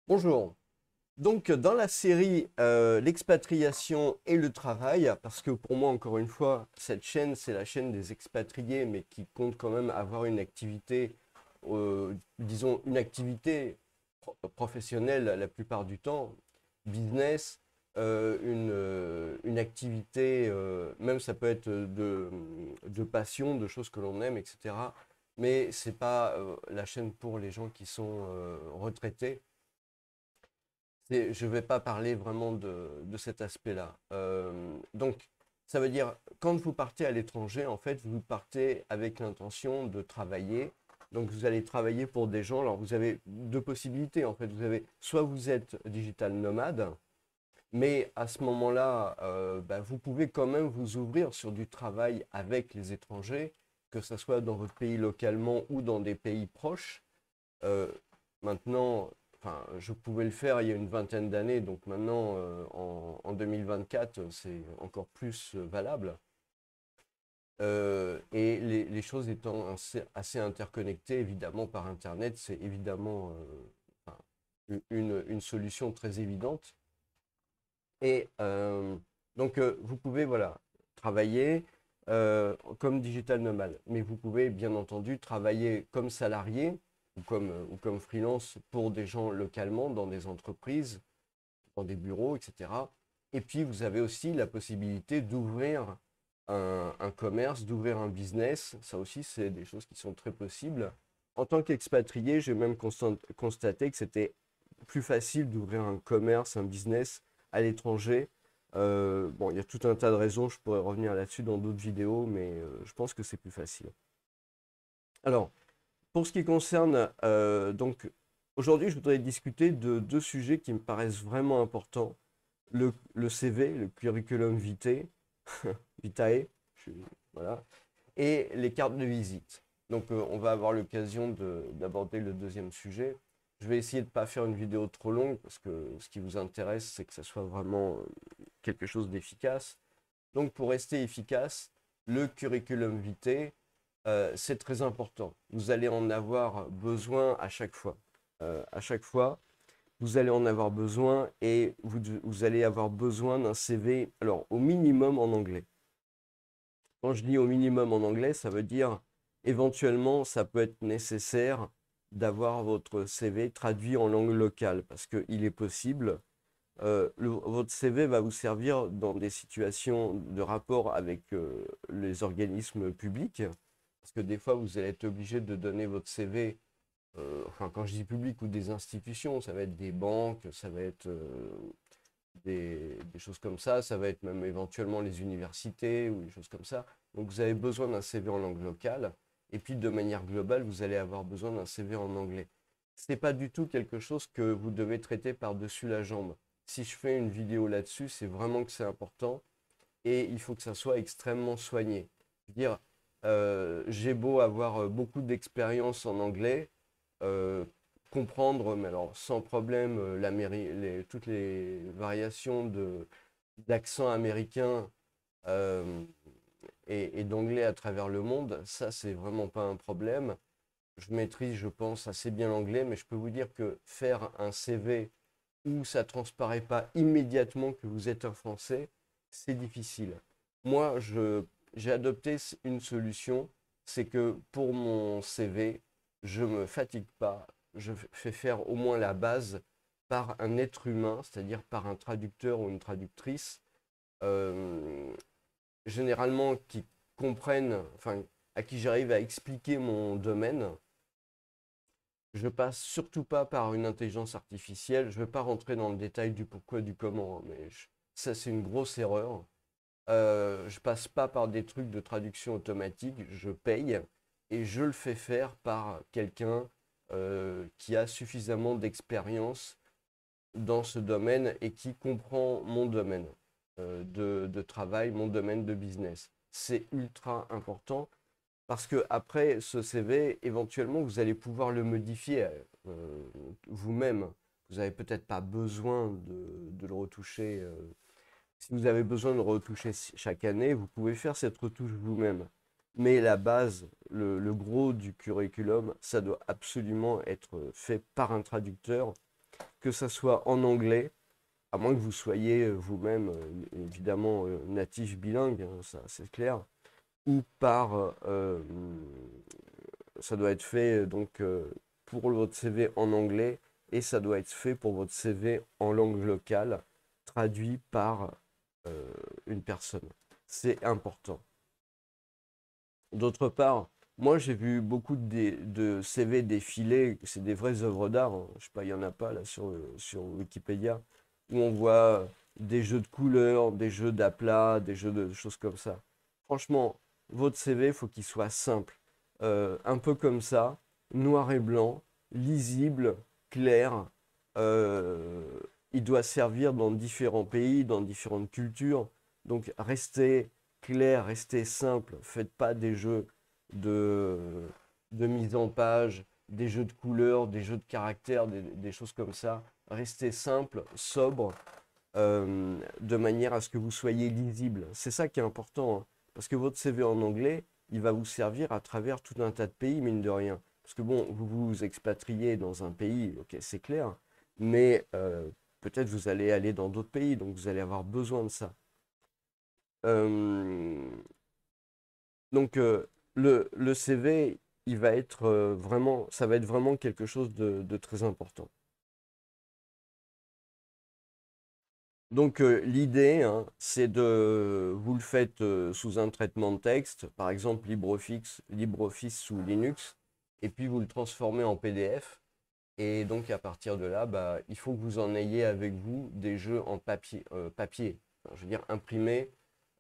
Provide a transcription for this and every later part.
Bonjour. Donc, dans la série l'expatriation et le travail, parce que pour moi, encore une fois, cette chaîne, c'est la chaîne des expatriés, mais qui compte quand même avoir une activité, disons, une activité professionnelle la plupart du temps, business, une activité, même ça peut être de passion, de choses que l'on aime, etc. Mais c'est pas la chaîne pour les gens qui sont retraités. Je ne vais pas parler vraiment de cet aspect-là. Donc, ça veut dire, quand vous partez à l'étranger, en fait, vous partez avec l'intention de travailler. Donc, vous allez travailler pour des gens. Alors, vous avez deux possibilités, en fait. Soit vous êtes digital nomade, mais à ce moment-là, vous pouvez quand même vous ouvrir sur du travail avec les étrangers, que ce soit dans votre pays localement ou dans des pays proches. Euh, Maintenant, enfin, je pouvais le faire il y a une vingtaine d'années, donc maintenant, en 2024, c'est encore plus valable. Et les choses étant assez interconnectées, évidemment, par Internet, c'est évidemment enfin, une solution très évidente. Et donc, vous pouvez, voilà, travailler comme digital nomade, mais vous pouvez, bien entendu, travailler comme salarié ou comme freelance pour des gens localement, dans des entreprises, dans des bureaux, etc. Et puis, vous avez aussi la possibilité d'ouvrir un commerce, d'ouvrir un business. Ça aussi, c'est des choses qui sont très possibles. En tant qu'expatrié, j'ai même constaté que c'était plus facile d'ouvrir un commerce, un business à l'étranger. Bon, il y a tout un tas de raisons, je pourrais revenir là-dessus dans d'autres vidéos, mais je pense que c'est plus facile. Alors, pour ce qui concerne, donc, aujourd'hui, je voudrais discuter de deux sujets qui me paraissent vraiment importants. Le CV, le curriculum vitae, vitae, je- voilà, et les cartes de visite. Donc, on va avoir l'occasion d'aborder le deuxième sujet. Je vais essayer de ne pas faire une vidéo trop longue parce que ce qui vous intéresse, c'est que ça soit vraiment quelque chose d'efficace. Donc, pour rester efficace, le curriculum vitae, c'est très important. Vous allez en avoir besoin à chaque fois. À chaque fois, vous allez en avoir besoin et vous allez avoir besoin d'un CV, alors au minimum en anglais. Quand je dis au minimum en anglais, ça veut dire éventuellement, ça peut être nécessaire d'avoir votre CV traduit en langue locale parce qu'il est possible. Votre CV va vous servir dans des situations de rapport avec les organismes publics parce que des fois, vous allez être obligé de donner votre CV. Enfin, quand je dis public ou des institutions, ça va être des banques, ça va être des choses comme ça va être même éventuellement les universités ou des choses comme ça. Donc vous avez besoin d'un CV en langue locale, et puis de manière globale, vous allez avoir besoin d'un CV en anglais. Ce n'est pas du tout quelque chose que vous devez traiter par-dessus la jambe. Si je fais une vidéo là-dessus, c'est vraiment que c'est important, et il faut que ça soit extrêmement soigné. Je veux dire, j'ai beau avoir beaucoup d'expérience en anglais, euh, comprendre, mais alors sans problème, toutes les variations d'accent américain euh, et d'anglais à travers le monde, ça, c'est vraiment pas un problème. Je maîtrise, je pense, assez bien l'anglais, mais je peux vous dire que faire un CV où ça transparaît pas immédiatement que vous êtes un Français, c'est difficile. Moi, j'ai adopté une solution, c'est que pour mon CV, je me fatigue pas, je fais faire au moins la base par un être humain, c'est-à-dire par un traducteur ou une traductrice, euh, généralement qui comprennent, enfin, à qui j'arrive à expliquer mon domaine. Je passe surtout pas par une intelligence artificielle. Je ne vais pas rentrer dans le détail du pourquoi, du comment, hein, mais ça, c'est une grosse erreur. Je passe pas par des trucs de traduction automatique. Je paye et je le fais faire par quelqu'un qui a suffisamment d'expérience dans ce domaine et qui comprend mon domaine de travail, mon domaine de business. C'est ultra important parce que après ce CV, éventuellement, vous allez pouvoir le modifier vous-même. Vous n'avez peut-être pas besoin de le retoucher. Si vous avez besoin de le retoucher chaque année, vous pouvez faire cette retouche vous-même. Mais la base, le gros du curriculum, ça doit absolument être fait par un traducteur que ça soit en anglais, à moins que vous soyez vous-même évidemment natif bilingue, hein, ça c'est clair, ou ça doit être fait donc pour votre CV en anglais et ça doit être fait pour votre CV en langue locale, traduit par une personne. C'est important. D'autre part, moi j'ai vu beaucoup de CV défiler, c'est des vraies œuvres d'art, hein. Je sais pas, il n'y en a pas là sur Wikipédia, où on voit des jeux de couleurs, des jeux d'aplats, des jeux de choses comme ça. Franchement, votre CV, il faut qu'il soit simple. Un peu comme ça, noir et blanc, lisible, clair. Euh, il doit servir dans différents pays, dans différentes cultures. Donc restez clair, restez simple. Faites pas des jeux de, de mise en page, des jeux de couleurs, des jeux de caractères, des choses comme ça. Restez simple, sobre, de manière à ce que vous soyez lisible. C'est ça qui est important, hein. Parce que votre CV en anglais, il va vous servir à travers tout un tas de pays, mine de rien. Parce que bon, vous vous expatriez dans un pays, ok, c'est clair, mais peut-être vous allez aller dans d'autres pays, donc vous allez avoir besoin de ça. Euh, donc le CV, il va être vraiment, ça va être vraiment quelque chose de très important. Donc l'idée, hein, c'est de, vous le faites sous un traitement de texte, par exemple LibreOffice sous Linux, et puis vous le transformez en PDF. Et donc à partir de là, bah, il faut que vous en ayez avec vous des jeux en papier, enfin, je veux dire imprimés.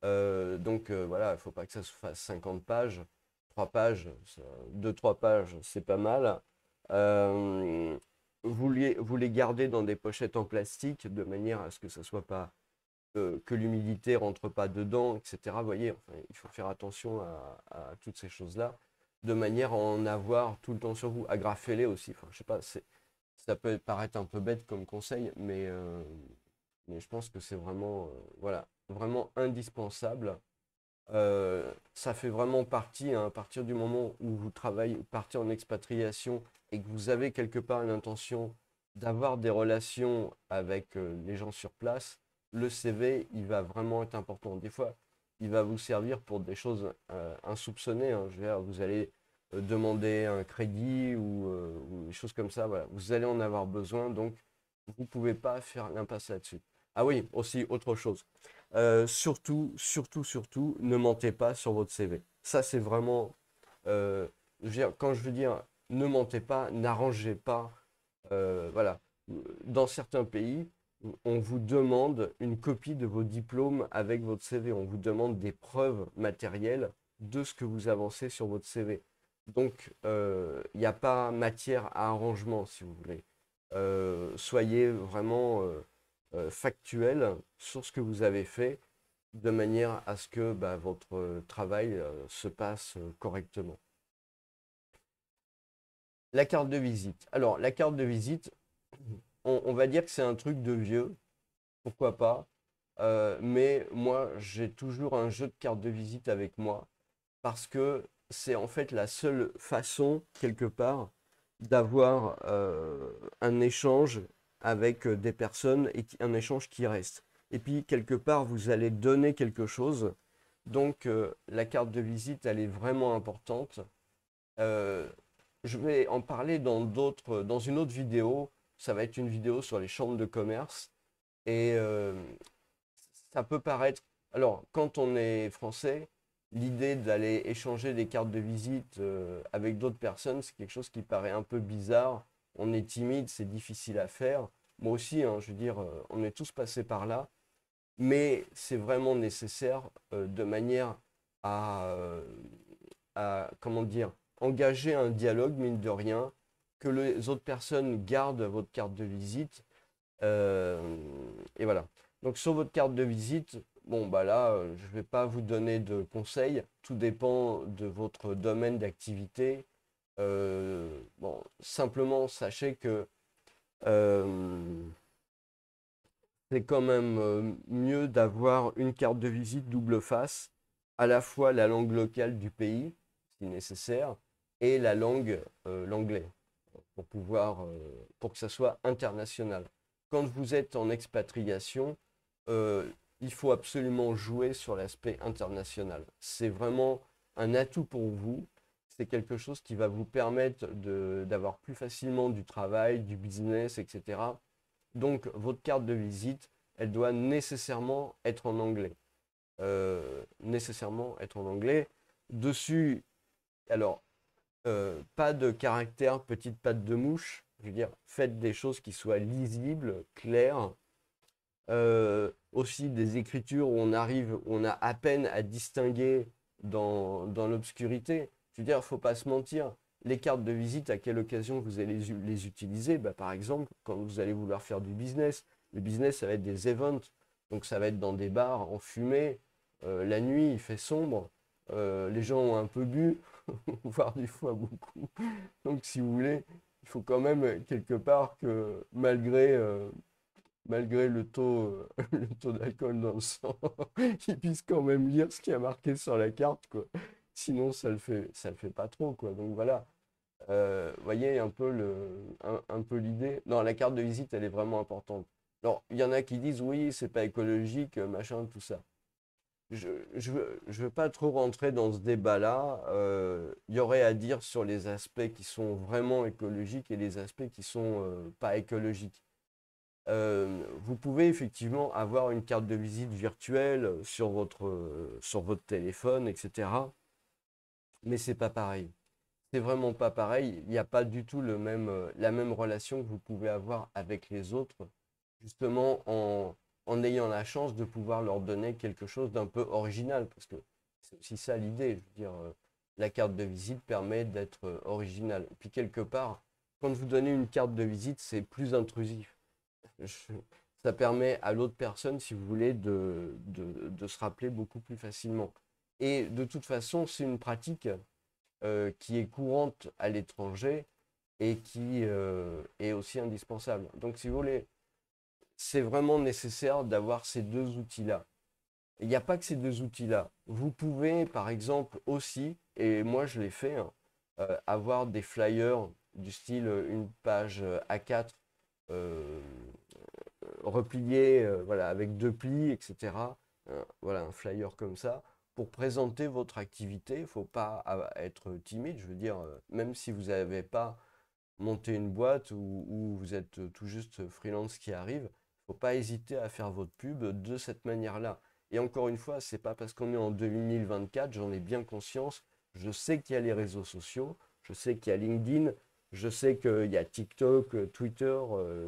Donc voilà, il ne faut pas que ça se fasse 50 pages, 3 pages, 2-3 pages, c'est pas mal. Euh, vous les gardez dans des pochettes en plastique de manière à ce que ça soit pas que l'humidité rentre pas dedans, etc. Vous voyez, enfin, il faut faire attention à toutes ces choses-là, de manière à en avoir tout le temps sur vous. Agrafez-les aussi. Enfin, je sais pas, ça peut paraître un peu bête comme conseil, mais je pense que c'est vraiment, voilà, vraiment indispensable. Ça fait vraiment partie, hein, à partir du moment où vous travaillez, partez en expatriation et que vous avez quelque part une intention d'avoir des relations avec les gens sur place, le CV, il va vraiment être important. Des fois, il va vous servir pour des choses insoupçonnées, hein. Je veux dire, vous allez demander un crédit ou des choses comme ça. Voilà. Vous allez en avoir besoin, donc vous ne pouvez pas faire l'impasse là-dessus. Ah oui, aussi, autre chose. Surtout, ne mentez pas sur votre CV. Ça, c'est vraiment, je veux dire, quand je veux dire ne mentez pas, n'arrangez pas. Voilà. Dans certains pays, on vous demande une copie de vos diplômes avec votre CV. On vous demande des preuves matérielles de ce que vous avancez sur votre CV. Donc, il n'y a pas matière à arrangement, si vous voulez. Soyez vraiment factuel sur ce que vous avez fait, de manière à ce que bah, votre travail se passe correctement. La carte de visite. Alors, la carte de visite, on va dire que c'est un truc de vieux, pourquoi pas. Mais moi, j'ai toujours un jeu de carte de visite avec moi parce que c'est en fait la seule façon, quelque part, d'avoir un échange avec des personnes et un échange qui reste. Et puis, quelque part, vous allez donner quelque chose. Donc, la carte de visite, elle est vraiment importante. Euh, je vais en parler dans une autre vidéo. Ça va être une vidéo sur les chambres de commerce. Et ça peut paraître. Alors, quand on est français, l'idée d'aller échanger des cartes de visite avec d'autres personnes, c'est quelque chose qui paraît un peu bizarre. On est timide, c'est difficile à faire. Moi aussi, hein, je veux dire, on est tous passés par là. Mais c'est vraiment nécessaire de manière comment dire, engager un dialogue, mine de rien, que les autres personnes gardent votre carte de visite. euh, et voilà. Donc sur votre carte de visite, bon bah là, je ne vais pas vous donner de conseils. Tout dépend de votre domaine d'activité. Bon, simplement sachez que euh, c'est quand même mieux d'avoir une carte de visite double face, à la fois la langue locale du pays, si nécessaire, et la langue, l'anglais. pour que ça soit international. Quand vous êtes en expatriation, il faut absolument jouer sur l'aspect international. C'est vraiment un atout pour vous. C'est quelque chose qui va vous permettre d'avoir plus facilement du travail, du business, etc. Donc, votre carte de visite, elle doit nécessairement être en anglais. Nécessairement être en anglais. Dessus, alors, pas de caractère petite patte de mouche. Je veux dire, faites des choses qui soient lisibles, claires. Aussi des écritures où on a à peine à distinguer dans l'obscurité. Je veux dire, il ne faut pas se mentir. Les cartes de visite, à quelle occasion vous allez les utiliser? Bah, par exemple, quand vous allez vouloir faire du business. Le business, ça va être des events. Donc ça va être dans des bars en fumée. La nuit, il fait sombre. Les gens ont un peu bu, voire des fois beaucoup. Donc si vous voulez, il faut quand même quelque part que malgré le taux d'alcool dans le sang, ils puissent quand même lire ce qui a marqué sur la carte, quoi. Sinon, ça le fait pas trop, quoi. Donc voilà. Vous voyez un peu l'idée. Non, la carte de visite, elle est vraiment importante. Alors, il y en a qui disent oui, c'est pas écologique, machin, tout ça. Je veux pas trop rentrer dans ce débat-là. Il y aurait à dire sur les aspects qui sont vraiment écologiques et les aspects qui sont pas écologiques. Vous pouvez effectivement avoir une carte de visite virtuelle sur votre téléphone, etc. Mais c'est pas pareil. C'est vraiment pas pareil. Il n'y a pas du tout la même relation que vous pouvez avoir avec les autres, justement en ayant la chance de pouvoir leur donner quelque chose d'un peu original. Parce que c'est aussi ça l'idée. Je veux dire, la carte de visite permet d'être original. Puis quelque part, quand vous donnez une carte de visite, c'est plus intrusif. Je- Ça permet à l'autre personne, si vous voulez, de se rappeler beaucoup plus facilement. Et de toute façon, c'est une pratique qui est courante à l'étranger et qui est aussi indispensable. Donc, si vous voulez, c'est vraiment nécessaire d'avoir ces deux outils-là. Il n'y a pas que ces deux outils-là. Vous pouvez, par exemple, aussi, et moi je l'ai fait, hein, avoir des flyers du style une page A4 euh, repliée, voilà, avec deux plis, etc. Voilà, un flyer comme ça pour présenter votre activité. Il ne faut pas être timide. Je veux dire, même si vous n'avez pas monté une boîte ou vous êtes tout juste freelance qui arrive, il ne faut pas hésiter à faire votre pub de cette manière-là. Et encore une fois, c'est pas parce qu'on est en 2024, j'en ai bien conscience. Je sais qu'il y a les réseaux sociaux, je sais qu'il y a LinkedIn, je sais qu'il y a TikTok, Twitter,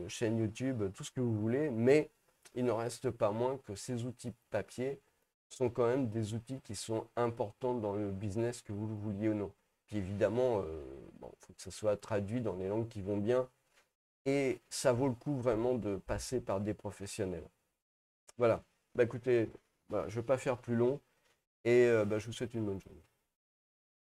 chaîne YouTube, tout ce que vous voulez, mais il n'en reste pas moins que ces outils papier sont quand même des outils qui sont importants dans le business, que vous le vouliez ou non. Puis évidemment, bon, faut que ça soit traduit dans les langues qui vont bien. Et ça vaut le coup vraiment de passer par des professionnels. Voilà. Bah écoutez, voilà, je ne vais pas faire plus long et bah, je vous souhaite une bonne journée.